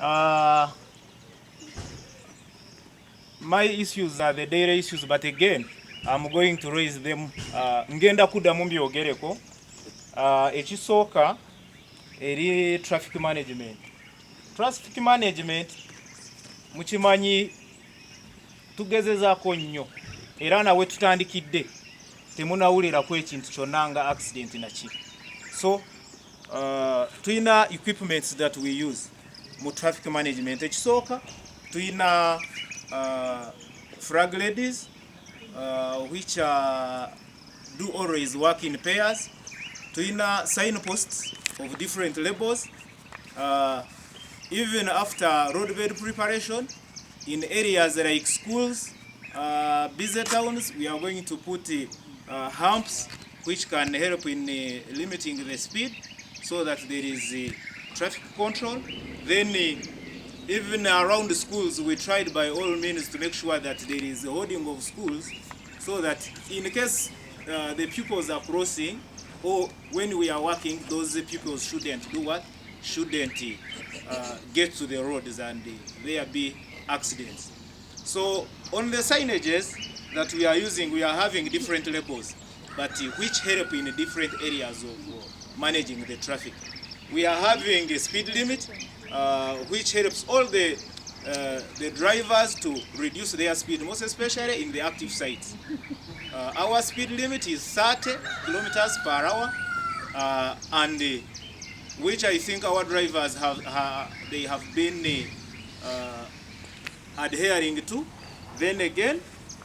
Uh, my issues are the daily issues, but again, I'm going to raise them. Ngenda kuddamu mbyogereko. Ekisooka eri traffic management. Traffic management mukimanyi tugezezaako nnyo era nawe tutandikidde temunawulirako ekintu kyonna nga accident naki. So tuyina equipments that we use mu traffic management. Ekisooka tuyina flag ladies which do always work in pairs. Tuyina signposts of different labels. Even after roadbed preparation in areas like schools, busy towns, we are going to put humps which can help in limiting the speed so that there is traffic control. Then even around the schools, we tried by all means to make sure that there is a holding of schools so that in case the pupils are crossing or when we are working, those pupils shouldn't do what? Shouldn't get to the roads and there be accidents. So on the signages that we are using, we are having different labels, but which help in different areas of managing the traffic. We are having a speed limit, which helps all the drivers to reduce their speed, most especially in the active sites. Our speed limit is 30 kilometers per hour, and which I think our drivers have been adhering to. Then again,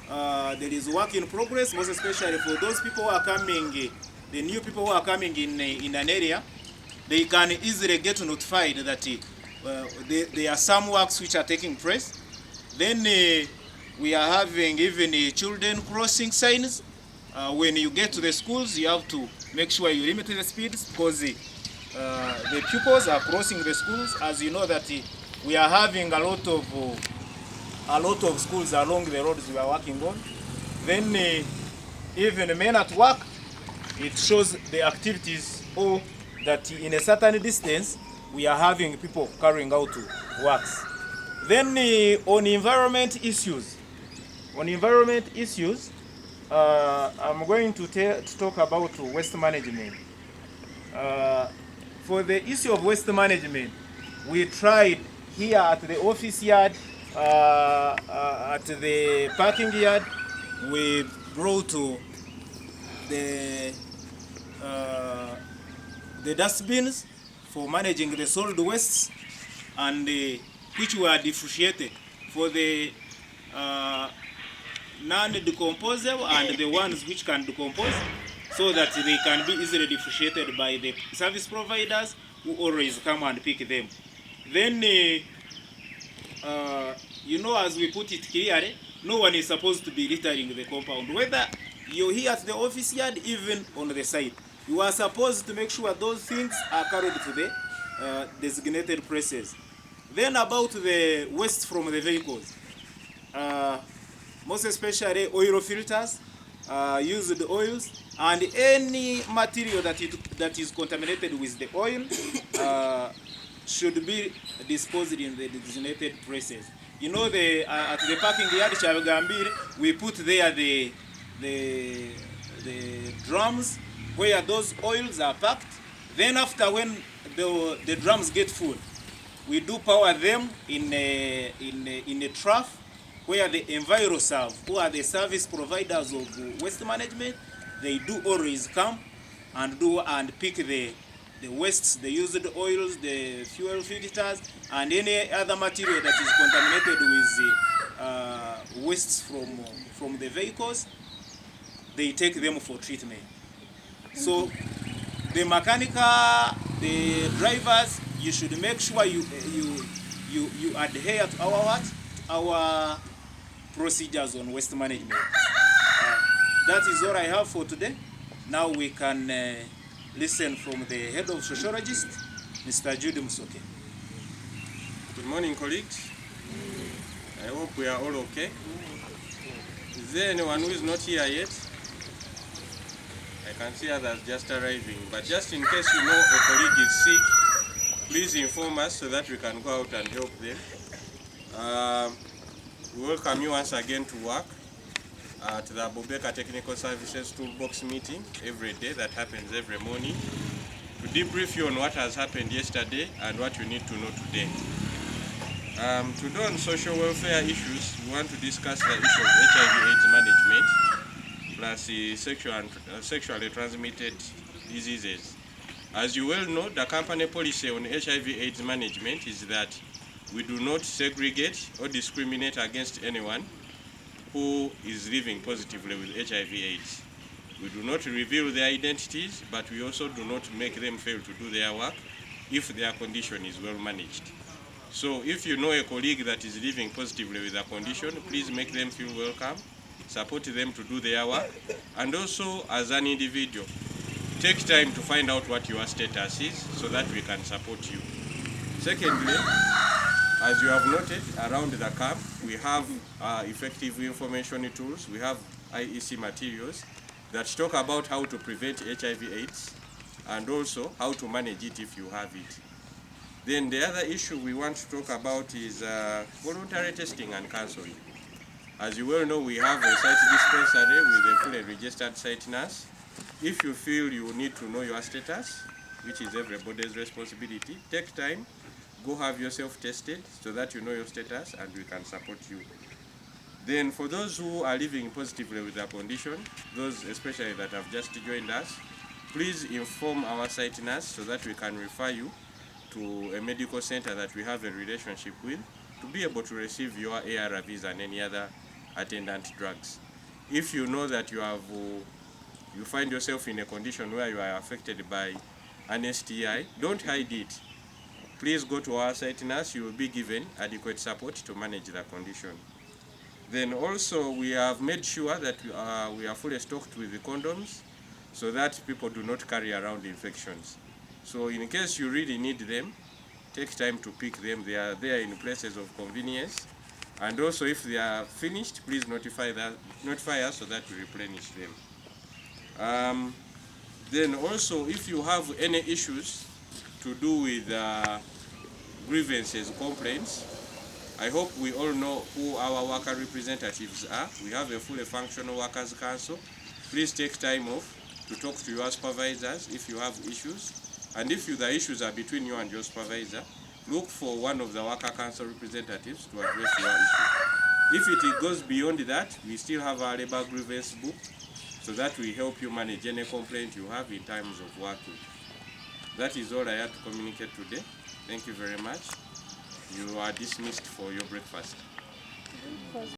there is work in progress, most especially for those people who are coming, the new people who are coming in an area. They can easily get notified that there are some works which are taking place. Then we are having even children crossing signs. When you get to the schools, you have to make sure you limit the speeds because the pupils are crossing the schools. As you know that we are having a lot of schools along the roads we are working on. Then even men at work, it shows the activities or that in a certain distance we are having people carrying out works. Then on environment issues, I'm going to talk about waste management. For the issue of waste management, we tried here at the office yard, at the parking yard, we brought to the dustbins for managing the solid wastes, and which were differentiated for the non-decomposable and the ones which can decompose, so that they can be easily differentiated by the service providers who always come and pick them. Then, you know, as we put it clearly, no one is supposed to be littering the compound, whether you're here at the office yard, even on the site. You are supposed to make sure those things are carried to the designated places. Then about the waste from the vehicles, most especially oil filters, used oils, and any material that is contaminated with the oil should be disposed in the designated places. You know, at the parking yard, Chabagambir, we put there the drums where those oils are packed. Then after, when the drums get full, we do power them in a trough where the EnviroServe, who are the service providers of waste management, they do always come and pick the wastes, the used oils, the fuel filters, and any other material that is contaminated with wastes from the vehicles. They take them for treatment. So the the drivers, you should make sure you adhere to our procedures on waste management. That is all I have for today. Now we can listen from the head of sociologist, Mr. Jude Musoke. Good morning, colleagues. I hope we are all okay. Is there anyone who is not here yet? I can see others just arriving, but just in case you know a colleague is sick, please inform us so that we can go out and help them. We welcome you once again to work at the Abubeka Technical Services Toolbox meeting every day that happens every morning to debrief you on what has happened yesterday and what you need to know today. Today on social welfare issues, we want to discuss the issue of HIV/AIDS management plus sexually transmitted diseases. As you well know, the company policy on HIV/AIDS management is that we do not segregate or discriminate against anyone who is living positively with HIV/AIDS. We do not reveal their identities, but we also do not make them fail to do their work if their condition is well managed. So if you know a colleague that is living positively with a condition, please make them feel welcome, support them to do their work, and also as an individual, take time to find out what your status is so that we can support you. Secondly, as you have noted, around the camp, we have effective information tools. We have IEC materials that talk about how to prevent HIV/AIDS and also how to manage it if you have it. Then the other issue we want to talk about is voluntary testing and counseling. As you well know, we have a site dispensary with a fully registered site nurse. If you feel you need to know your status, which is everybody's responsibility, take time, go have yourself tested so that you know your status and we can support you. Then for those who are living positively with their condition, those especially that have just joined us, please inform our site nurse so that we can refer you to a medical center that we have a relationship with to be able to receive your ARVs and any other attendant drugs. If you know that you find yourself in a condition where you are affected by an STI, don't hide it. Please go to our site nurse. You will be given adequate support to manage the condition. Then also we have made sure that we are fully stocked with the condoms so that people do not carry around infections. So in case you really need them, take time to pick them. They are there in places of convenience. And also if they are finished, please notify us so that we replenish them. Then also if you have any issues to do with grievances, complaints, I hope we all know who our worker representatives are. We have a fully functional workers council. Please take time off to talk to your supervisors if you have issues. And if the issues are between you and your supervisor, look for one of the worker council representatives to address your issue. If it goes beyond that, we still have our labor grievance book so that we help you manage any complaint you have in terms of working. That is all I had to communicate today. Thank you very much. You are dismissed for your breakfast.